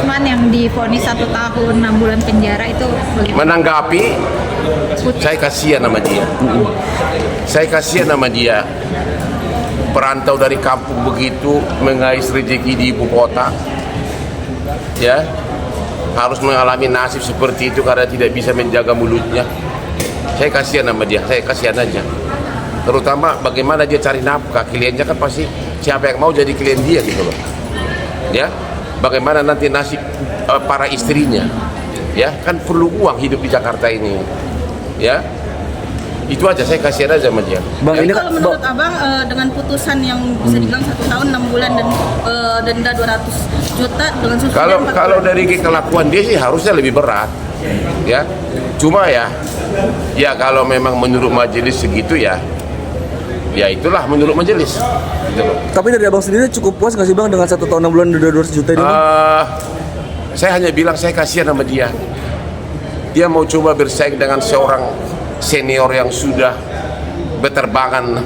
Rasman yang divonis 1 tahun 6 bulan penjara itu bagaimana? Menanggapi, saya kasihan sama dia. Saya kasihan sama dia. Perantau dari kampung begitu mengais rezeki di ibu kota, ya, harus mengalami nasib seperti itu karena tidak bisa menjaga mulutnya. Saya kasihan sama dia, saya kasihan aja. Terutama bagaimana dia cari nafkah, kliennya kan pasti siapa yang mau jadi klien dia gitu loh. Ya, bagaimana nanti nasib para istrinya, ya, kan perlu uang hidup di Jakarta ini, ya. Itu aja, saya kasihan aja sama dia. Bang, ini kalau menurut abang dengan putusan yang bisa dibilang 1 tahun 6 bulan dan denda 200 juta dengan susunan Kalau dari kelakuan dia sih harusnya lebih berat, ya. Cuma ya kalau memang menurut majelis segitu ya itulah menurut majelis. Gitu loh. tapi dari abang sendiri cukup puas nggak sih bang dengan 1 tahun 6 bulan denda 200 juta ini? Bang? Saya hanya bilang saya kasihan sama dia. Dia mau coba bersaing dengan seorang senior yang sudah berterbangan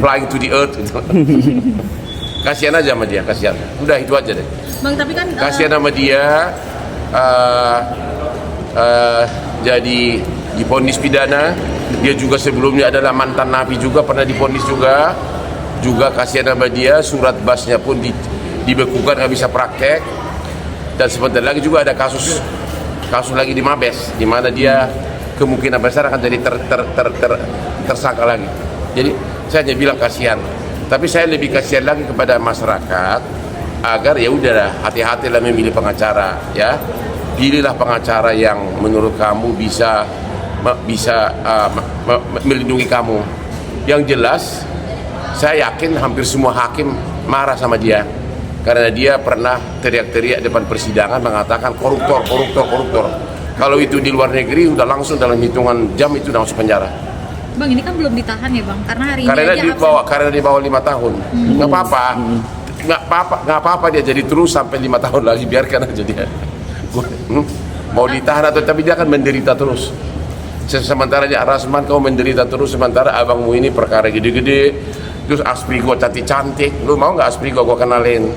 flying to the earth gitu. Kasihan aja sama dia, kasihan. Udah itu aja deh. Bang, tapi kan Kasihan sama dia jadi divonis pidana. Dia juga sebelumnya adalah mantan napi juga, pernah divonis juga kasihan sama dia. Surat basnya pun dibekukan, nggak bisa praktek. Dan sebentar lagi juga ada kasus lagi di Mabes, di mana dia kemungkinan besar akan jadi tersangka lagi. Jadi saya hanya bilang kasihan, tapi saya lebih kasihan lagi kepada masyarakat agar ya udahlah, hati-hatilah memilih pengacara, ya. Pilihlah pengacara yang menurut kamu bisa melindungi kamu. Yang jelas saya yakin hampir semua hakim marah sama dia karena dia pernah teriak-teriak depan persidangan mengatakan koruptor. Kalau itu di luar negeri udah langsung dalam hitungan jam itu udah masuk penjara. Bang, ini kan belum ditahan ya bang, karena hari ini Karena di bawah 5 tahun. Nggak apa-apa dia jadi terus sampai 5 tahun lagi, biarkan aja dia. Mau ditahan atau tapi dia akan menderita terus. Sementara aja Rasman kau menderita terus, sementara abangmu ini perkara gede-gede, terus Asprigo cantik-cantik. Lu mau nggak Asprigo gua kenalin?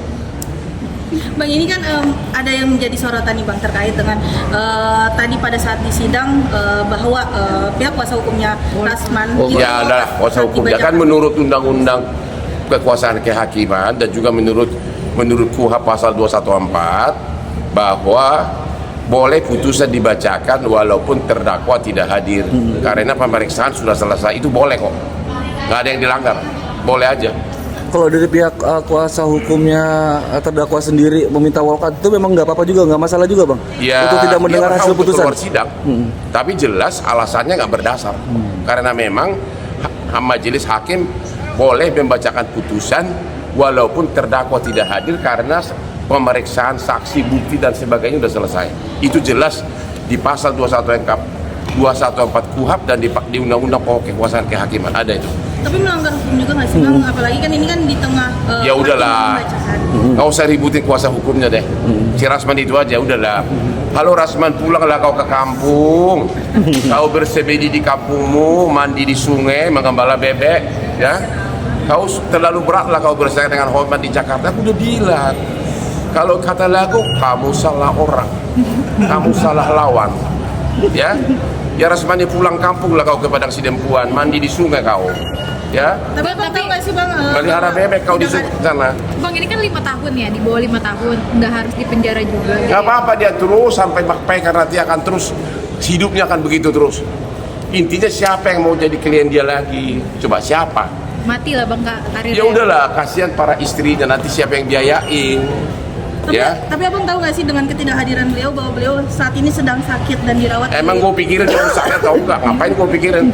Bang, ini kan ada yang menjadi sorotan nih Bang terkait dengan tadi pada saat di sidang bahwa pihak kuasa hukumnya Rasman Ya adalah kuasa hukumnya kan menurut undang-undang kekuasaan kehakiman dan juga menurut KUHP pasal 214 bahwa boleh putusan dibacakan walaupun terdakwa tidak hadir karena pemeriksaan sudah selesai. Itu boleh kok, nggak ada yang dilanggar, boleh aja. Kalau dari pihak kuasa hukumnya terdakwa sendiri meminta walkout itu memang nggak apa-apa juga, nggak masalah juga bang? Ya, untuk tidak mendengar hasil putusan. Keluar sidang, tapi jelas alasannya nggak berdasar karena memang majelis hakim boleh membacakan putusan walaupun terdakwa tidak hadir karena pemeriksaan saksi, bukti dan sebagainya sudah selesai. Itu jelas di pasal 214 KUHP dan di Undang-Undang Pokok Kekuasaan Kehakiman ada itu. Tapi melanggar hukum juga nggak sih Bang? Apalagi kan ini kan di tengah Ya udahlah, nggak usah ributin kuasa hukumnya deh. Si Rasman itu aja, udahlah. Halo Rasman, pulanglah kau ke kampung. Kau bersemedi di kampungmu, mandi di sungai, mengembala bebek, ya. Kau terlalu beratlah kau bersaing dengan hormat di Jakarta. Aku udah bilang. Kalau kata lagu, kamu salah orang, kamu salah lawan, ya. Ya Rasmani pulang kampung lah kau ke Padang Sidempuan, mandi di sungai kau, ya. Tapi tahu nggak sih Bang? Melihara bebek kau di sana. Bang, ini kan 5 tahun ya, di bawah 5 tahun, nggak harus di penjara juga. Gitu. Gak apa-apa dia terus sampai karena dia akan terus hidupnya akan begitu terus. Intinya siapa yang mau jadi klien dia lagi? Coba siapa? Mati lah bang karirnya. Ya udahlah, kasihan para istrinya nanti siapa yang biayain. Tapi abang tahu nggak sih dengan ketidakhadiran beliau bahwa beliau saat ini sedang sakit dan dirawat? Emang gue pikirin kalau saya tahu nggak? Ngapain gue pikirin?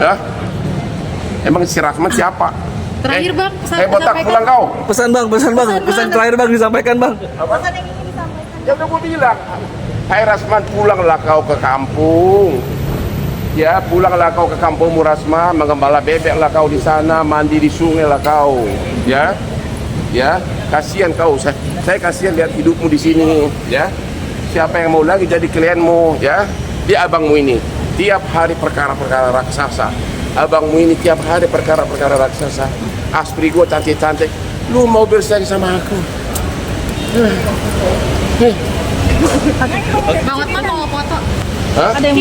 Ya? Emang si Rasman siapa? Terakhir bang, botak pulang kau. Pesan terakhir bang disampaikan bang. Pesan yang ingin disampaikan. Ya udah gue bilang, hai Rasman pulanglah kau ke kampung. Ya pulanglah kau ke kampungmu Rasman, mengembala bebek lah kau di sana, mandi di sungai lah kau. Ya, kasihan kau. Saya kasihan lihat hidupmu di sini, ya. Siapa yang mau lagi jadi klienmu, ya? Dia abangmu ini tiap hari perkara-perkara raksasa. Abangmu ini tiap hari perkara-perkara raksasa. Asprigo cantik-cantik. Lu mau bersaing sama aku? Bang Otman mau foto. Hah? Ada yang